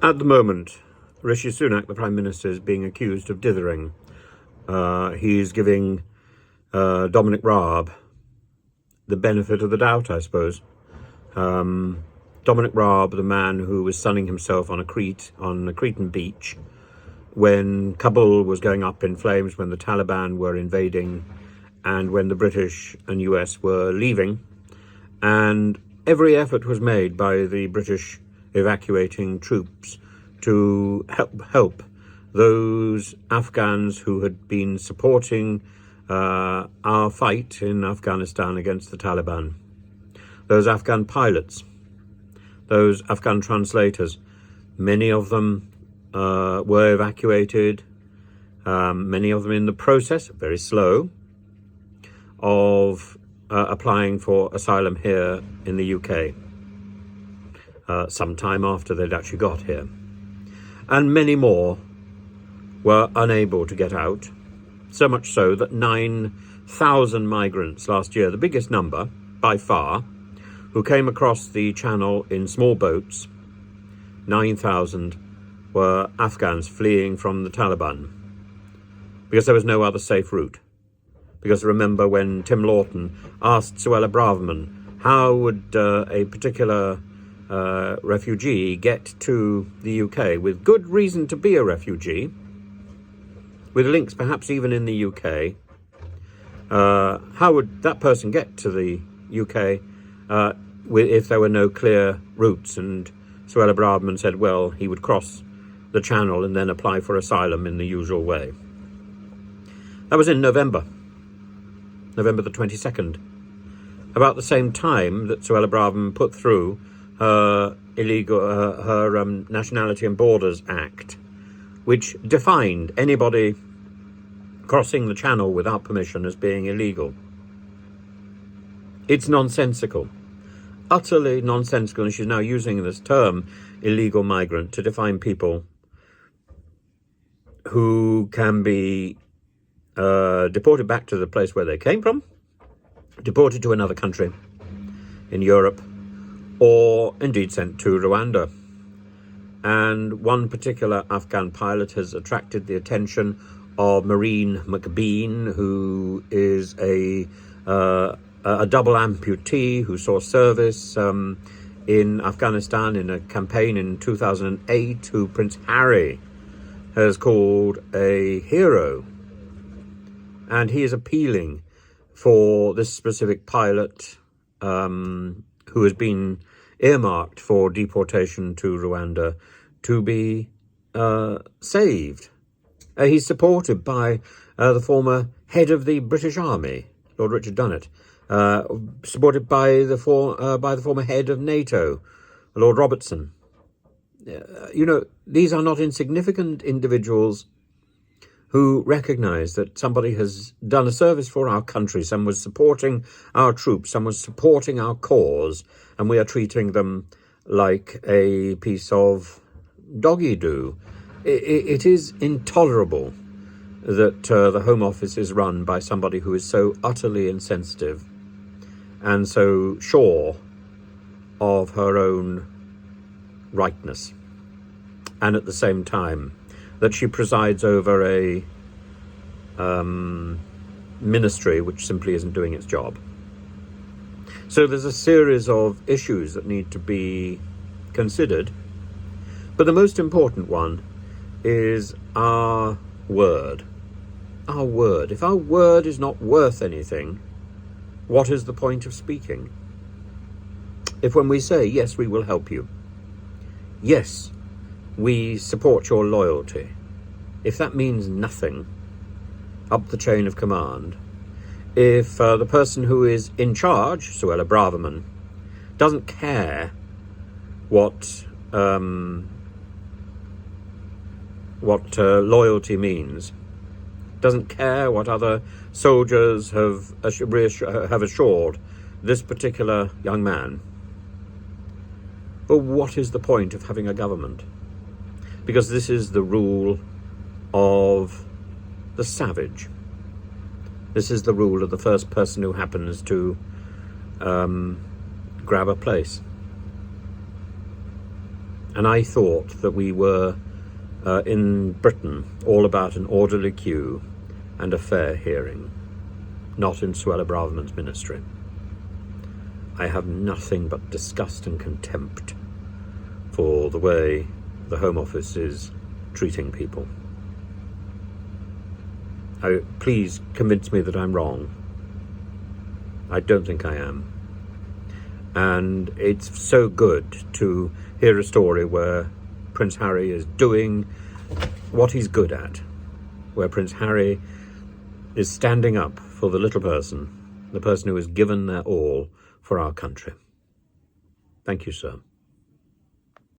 At the moment, Rishi Sunak, the Prime Minister, is being accused of dithering. He's giving Dominic Raab the benefit of the doubt, I suppose. Dominic Raab, the man who was sunning himself on a Cretan beach when Kabul was going up in flames, when the Taliban were invading, and when the British and US were leaving. And every effort was made by the British evacuating troops to help those Afghans who had been supporting our fight in Afghanistan against the Taliban. Those Afghan pilots, those Afghan translators, many of them were evacuated, many of them in the process, very slow, of applying for asylum here in the UK, some time after they'd actually got here. And many more were unable to get out, so much so that 9,000 migrants last year, the biggest number by far, who came across the channel in small boats, 9,000 were Afghans fleeing from the Taliban because there was no other safe route. Because remember when Tim Lawton asked Suella Braverman how would a particular refugee get to the UK with good reason to be a refugee, with links perhaps even in the UK, how would that person get to the UK if there were no clear routes? And Suella Braverman said, well, he would cross the channel and then apply for asylum in the usual way. That was in November the 22nd, about the same time that Suella Braverman put through her Nationality and Borders Act, which defined anybody crossing the channel without permission as being illegal. It's nonsensical, utterly nonsensical, and she's now using this term, illegal migrant, to define people who can be deported back to the place where they came from, deported to another country in Europe, or indeed sent to Rwanda. And one particular Afghan pilot has attracted the attention of Marine McBean, who is a double amputee who saw service in Afghanistan in a campaign in 2008, who Prince Harry has called a hero. And he is appealing for this specific pilot who has been earmarked for deportation to Rwanda to be saved. He's supported by the former head of the British Army, Lord Richard Dunnett, supported by the former head of NATO, Lord Robertson. These are not insignificant individuals who recognise that somebody has done a service for our country, someone was supporting our troops, someone was supporting our cause, and we are treating them like a piece of doggy-do. It is intolerable that the Home Office is run by somebody who is so utterly insensitive and so sure of her own rightness, and at the same time that she presides over a ministry which simply isn't doing its job. So there's a series of issues that need to be considered, but the most important one is our word. Our word. If our word is not worth anything, what is the point of speaking? If when we say, yes, we will help you, yes, we support your loyalty, if that means nothing up the chain of command, if the person who is in charge, Suella Braverman, doesn't care what loyalty means, doesn't care what other soldiers have assured this particular young man, well, what is the point of having a government? Because this is the rule of the savage. This is the rule of the first person who happens to grab a place. And I thought that we were, in Britain, all about an orderly queue and a fair hearing, not in Suella Braverman's ministry. I have nothing but disgust and contempt for the way the Home Office is treating people. Please convince me that I'm wrong. I don't think I am. And it's so good to hear a story where Prince Harry is doing what he's good at, where Prince Harry is standing up for the little person, the person who has given their all for our country. Thank you, sir.